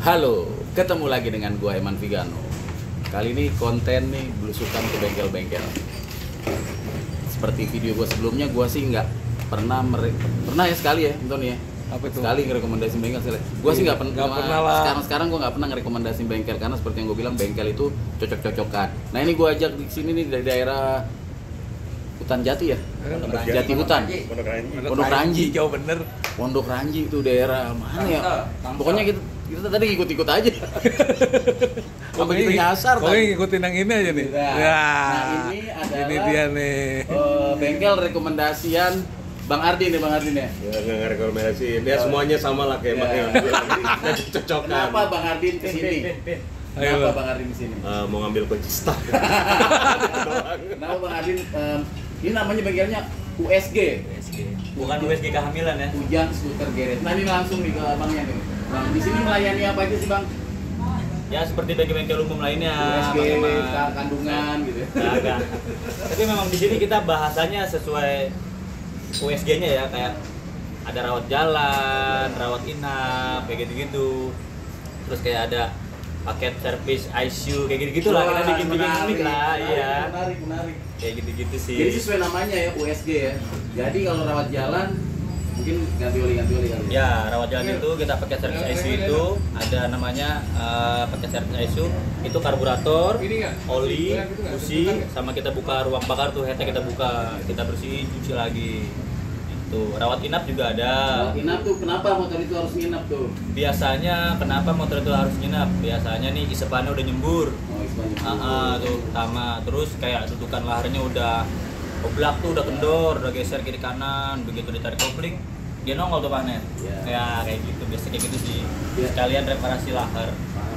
Halo, ketemu lagi dengan gua Eman Vigano. Kali ini konten nih belusukan ke bengkel-bengkel. Seperti video gua sebelumnya, gua sih nggak pernah pernah ya sekali ya, Anton ya. Apa itu? Sekali ngerekomendasiin bengkel sekali. Gua sih nggak pernah lah. Sekarang gua nggak pernah ngerekomendasiin bengkel karena seperti yang gua bilang bengkel itu cocok-cocokan. Nah ini gua ajak di sini nih dari daerah Hutan Jati ya, Jati Hutan, Pondok Ranji, jauh bener. Pondok Ranji itu daerah mana ya? Pokoknya kita tadi ikut-ikut aja. Sampai kita nyasar Pokoknya tadi. ngikutin yang ini aja nih. Nah, Ya, ini adalah ini dia nih. Bengkel rekomendasian Bang Ardin ya, Bang Ardin ya. Ya nggak rekomendasiin, ya semuanya sama lah kayak Bang Ya. Eman. Cocokan. Kenapa Bang Ardin kesini? Ayo, Kenapa Bang. Bang Ardin kesini? Mau ngambil kunci start. Kenapa Bang Ardin? Ini namanya bengkelnya USG. Bukan USG kehamilan ya. Ujang Skuter Garage. Nah ini langsung nih ke abangnya nih. Bang, di sini melayani apa aja sih Bang? Ya seperti bengkel-bengkel umum lainnya. USG, Bang Eman. kandungan gitu ya. Agak. Tapi memang di sini kita bahasanya sesuai USG-nya ya, kayak ada rawat jalan, rawat inap, kayak gitu-gitu. Terus kayak ada paket servis ICU kayak gitu-gitu lah, kita bikin unik lah, iya. Menarik. Kayak gitu-gitu sih. Jadi sesuai namanya ya USG ya. Jadi kalau rawat jalan mungkin ganti oli kali. Ya, rawat jalan itu kita pakai servis ICU itu ada namanya pakai servis ICU itu karburator, oli, busi, sama kita buka ruang bakar tuh, headnya kita buka, kita bersihin, cuci lagi. Itu rawat inap juga ada. Rawat inap tuh kenapa motor itu harus nginap tuh? Biasanya kenapa motor itu harus nginap? Biasanya nih isepannya udah nyembur. Oh, istilahnya. Tuh pertama, terus kayak dudukan laharnya udah oblak tuh, udah kendor, udah geser kiri kanan, begitu ditarik kopling dia nongol tuh panen. Ya. Ya kayak gitu, biasa kayak gitu sih. Ya. Sekalian reparasi lahar.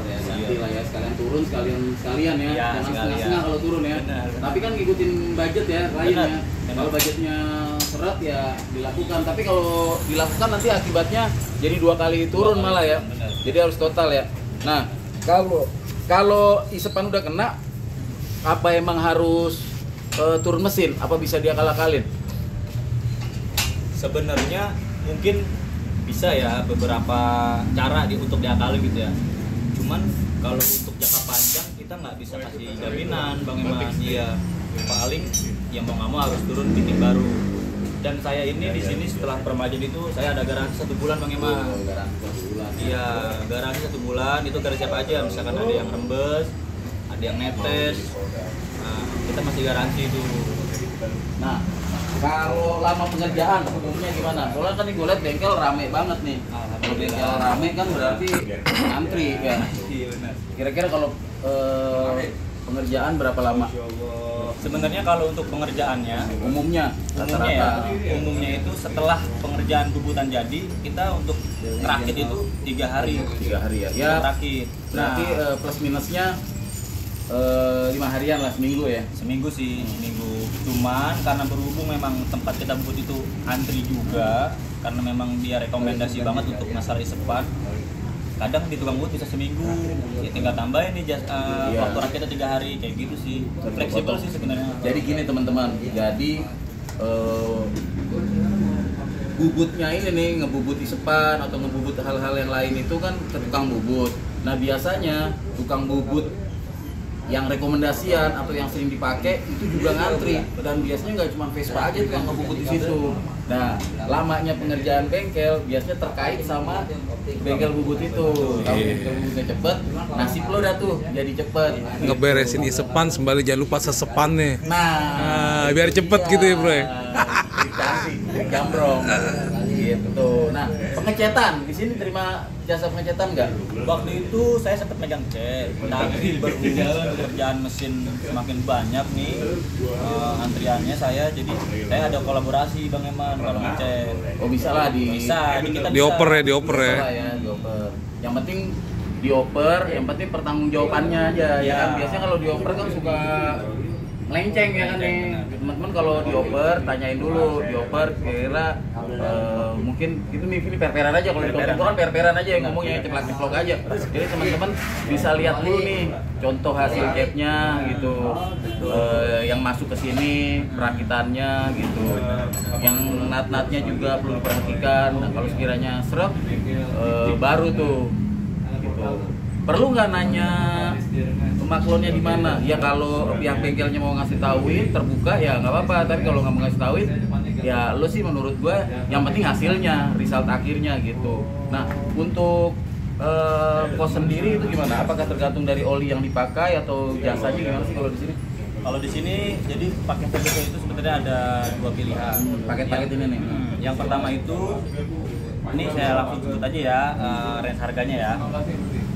Ya, ganti lah ya, sekalian turun, sekalian ya. Iya, Jangan sekalian. setengah-setengah kalau turun ya. Benar. Tapi kan ngikutin budget ya, klien Benar. ya. Benar. Kalau budgetnya seret ya dilakukan. Tapi kalau dilakukan nanti akibatnya jadi 2 kali turun malah ya. Benar. Jadi harus total ya. Nah, kalau isepan udah kena, apa emang harus turun mesin? Apa bisa dia kalah-kalin? Sebenarnya mungkin bisa ya beberapa cara untuk diakali gitu ya. Cuman kalau untuk jangka panjang kita nggak bisa kasih jaminan Bang Eman. Iya, paling yang mau nggak mau harus turun bikin baru. Dan saya ini di sini setelah permajaan itu saya ada garansi 1 bulan Bang Eman. Garansi 1 bulan. Iya, garansi 1 bulan itu garansi siapa aja, misalkan ada yang rembes, ada yang netes. Nah, kita masih garansi itu. Nah, kalau lama pengerjaan umumnya gimana? Soalnya kan gue liat bengkel rame banget nih. Kalau bengkel rame kan berarti antri kan. Iya benar. Kira-kira kalau pengerjaan berapa lama? Sebenarnya kalau untuk pengerjaannya Umumnya umumnya rata-rata. umumnya itu setelah pengerjaan bubutan jadi kita untuk ngerakit itu 3 hari. 3 hari ya. Ya, Ngerakit. berarti plus minusnya 5 harian lah, seminggu ya. Seminggu sih, seminggu. Cuman karena berhubung memang tempat kita bubut itu antri juga, karena memang dia rekomendasi banget untuk masalah isepan. Kadang di tukang bubut bisa seminggu, ya tinggal tambahin nih waktu rakitnya 3 hari, kayak gitu sih. Fleksibel sih sebenarnya. Jadi gini teman-teman, jadi bubutnya ini nih, ngebubut isepan atau ngebubut hal-hal yang lain itu kan ke tukang bubut. Nah biasanya tukang bubut yang rekomendasian atau yang sering dipakai itu juga ngantri, dan biasanya nggak cuma Vespa aja tukang ngebubut di situ. Nah lamanya pengerjaan bengkel biasanya terkait sama bengkel bubut itu. Kalau bengkel bubutnya cepet, nasib lo dah tuh jadi cepet. Ngeberesin isepan sembari jangan lupa sesepan nih. Nah, biar cepet gitu ya, Bro. Trik gambrong. Gitu. Nah, pengecetan di sini terima jasa pengecetan nggak? Waktu itu saya sempat megang cat, tapi berhubung pekerjaan mesin semakin banyak nih antriannya jadi saya ada kolaborasi Bang Eman kalau ngecat. Oh bisa lah Bisa, kita bisa. Dioper ya. Bisa lah ya, dioper. Yang penting dioper, yang penting pertanggungjawabannya aja ya kan. Biasanya kalau dioper kan suka melenceng ya kan nih. Teman-teman kalau dioper tanyain dulu, dioper kira mungkin itu nih per-peran aja, kalau di konten gua kan per-peran aja yang ngomongnya, ceplok-ceplok aja. Jadi teman-teman bisa lihat dulu nih contoh hasil capnya gitu, yang masuk ke sini perakitannya gitu, yang nat-natnya juga perlu diperhatikan. Nah kalau sekiranya seret baru tuh gitu. gitu. Perlu nggak nanya maklonnya di mana? Ya kalau pihak bengkelnya mau ngasih tauin terbuka ya nggak apa-apa. Tapi kalau nggak mau ngasih tauin, ya lo sih menurut gua yang penting hasilnya, result akhirnya gitu. Nah untuk kos sendiri itu gimana? Apakah tergantung dari oli yang dipakai atau jasanya gimana sih kalau di sini? Kalau di sini jadi paket service itu sebenarnya ada 2 pilihan. Paket-paket ini nih. Yang pertama itu ini saya langsung sebut aja ya range harganya ya.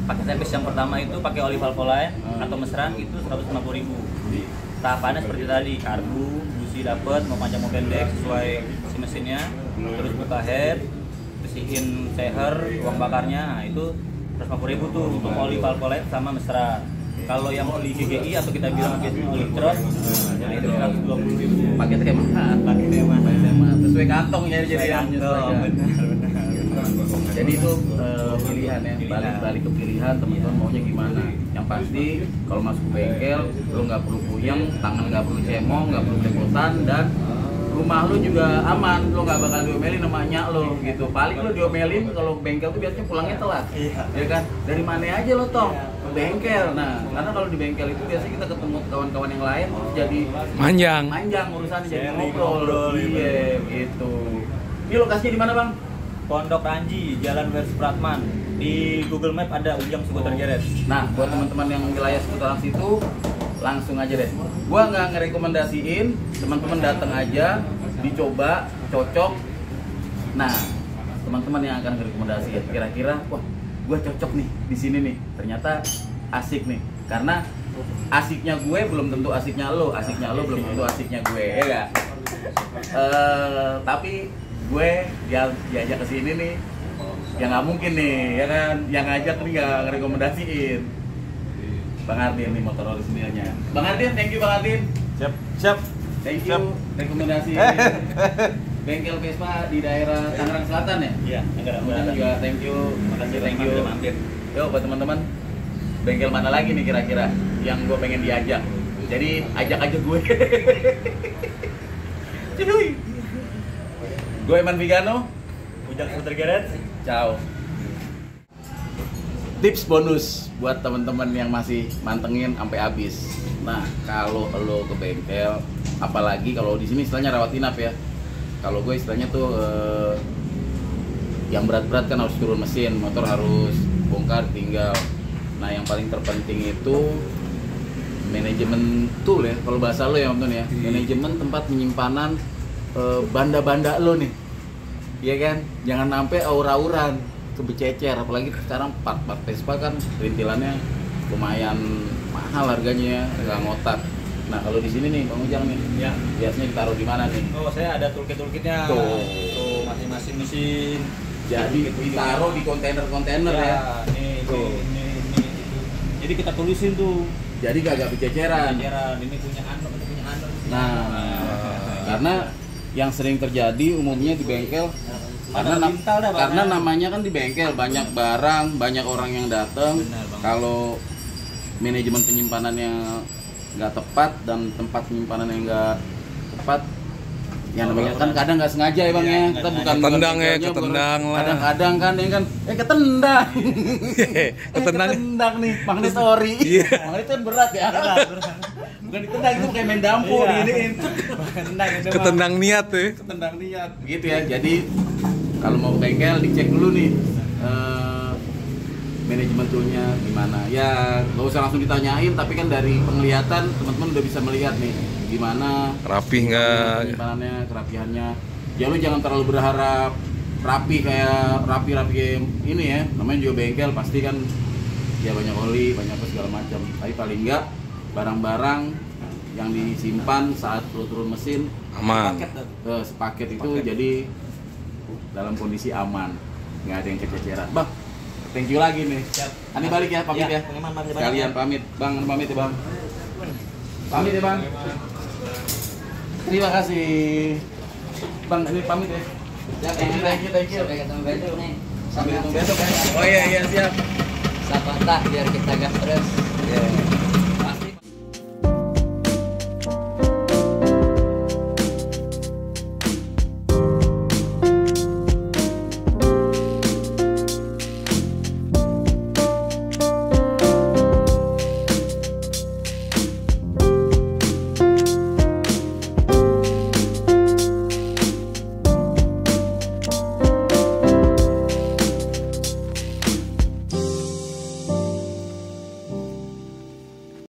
Paket service yang pertama itu pakai oli Valvoline atau mesran itu 150.000. Tahapannya seperti tadi, karbu, busi dapat, mau panjang mau pendek sesuai si mesinnya. Terus buka head, bersihin seher, ruang bakarnya, nah, itu 150.000 tuh untuk oli Valvoline sama mesran. Kalau yang oli GGI atau kita bilang biasanya oli trot, nah itu 120.000. Paketnya kayak mana? Paketnya mana? Sesuai kantong ya jadi yang menyesuaikan. Jadi itu pilihan ya, balik ke pilihan teman-teman maunya gimana. Yang pasti kalau masuk ke bengkel lo nggak perlu puyeng, tangan nggak perlu cemong, nggak perlu kepotan, dan rumah lo juga aman, lo nggak bakal diomelin sama nyak lo gitu. Paling lo diomelin kalau bengkel tuh biasanya pulangnya telat, ya kan? Dari mana aja lo tong ke bengkel. Nah karena kalau di bengkel itu biasanya kita ketemu kawan-kawan yang lain terus jadi manjang urusannya, jadi ngobrol. Iya gitu. Ini lokasinya di mana bang? Pondok Ranji, Jalan Wers Pratman. Di Google Map ada Ujang Skuter Garage. Nah, buat teman-teman yang wilayah sekitaran situ, langsung aja deh. Gua nggak ngerekomendasiin, teman-teman datang aja, dicoba, cocok. Nah, teman-teman yang akan ngerekomendasiin, kira-kira, wah, gua cocok nih di sini nih. Ternyata asik nih, karena asiknya gue belum tentu asiknya lo belum tentu asiknya gue, ya gak? Tapi gue diajak ke sini nih, ya nggak mungkin nih, ya kan? Yang ngajak nih nggak ngerekomendasiin. Bang Ardin nih motor orisinilnya. Bang Ardin, thank you Bang Ardin. Siap. Thank you rekomendasi bengkel Vespa di daerah Tangerang Selatan ya. Iya, Kemudian juga thank you, Makasih, thank you. mampir. Yo buat teman-teman, bengkel mana lagi nih kira-kira yang gue pengen diajak? Jadi ajak aja gue. Cuy. Gue Eman Vigano, Ujang Skuter Garage. ciao. Tips bonus buat teman-teman yang masih mantengin sampai habis. Nah, kalau lo ke bengkel, apalagi kalau di sini istilahnya rawat inap ya. Kalau gue istilahnya tuh yang berat-berat kan harus turun mesin, motor harus bongkar tinggal. Nah, yang paling terpenting itu manajemen tool ya, kalau bahasa lo ya Om Tun ya. Manajemen tempat penyimpanan banda-banda lo nih, iya kan? Jangan sampai aur-auran, kebececer. Apalagi sekarang part-part Vespa kan rintilannya lumayan mahal harganya ya, nggak ngotak. Nah kalau di sini nih Bang Ujang nih, Ya. biasanya ditaruh di mana nih? Oh, saya ada toolkit-toolkitnya. Tuh. Tuh, masing-masing mesin. Jadi ditaruh di kontainer-kontainer ya. Nih, Tuh. ini. Jadi kita tulisin tuh. Jadi gak beceran. Jajaran, ini punya anu, ini punya anu. Nah, karena yang sering terjadi umumnya di bengkel karena Lintal dah, Bang. karena namanya kan di bengkel banyak barang, banyak orang yang datang. Benar, Bang. Kalau manajemen penyimpanannya nggak tepat dan tempat penyimpanan yang nggak tepat, yang namanya kan kadang nggak sengaja ya bang Iya, ya, nggak kita bukan sengaja. Ketendang ya, bengkelnya, ketendang lah. kadang-kadang kan ya kan ketendang Ketendang. ketendang nih magnet ori. Iya. Magnet kan berat ya, bukan ditendang, itu kayak main dampo Iya. diginiin. Ketendang niat tuh. Ketendang niat gitu ya. Jadi kalau mau ke bengkel dicek dulu nih manajemen toolnya gimana ya, nggak usah langsung ditanyain, tapi kan dari penglihatan teman-teman udah bisa melihat nih gimana Rapih nggak? penyimpanannya, kerapihannya. Ya lu jangan terlalu berharap rapi kayak rapi ini ya, namanya juga bengkel pasti kan ya banyak oli, banyak apa segala macam, tapi paling enggak barang-barang yang disimpan saat lu turun mesin Aman. sepaket itu jadi dalam kondisi aman, nggak ada yang kececeran. Bang, thank you lagi nih. Siap. Ani balik ya, pamit ya. Bang Eman, makasih banyak Sekalian ya. pamit, Bang, pamit ya Bang. Pamit ya Bang. Terima kasih. Bang, ini pamit ya. Ya, thank you. Sampai ketemu besok nih. Sampai ketemu besok ya. Oh iya, siap. Sapa tak biar kita gas terus. Ya.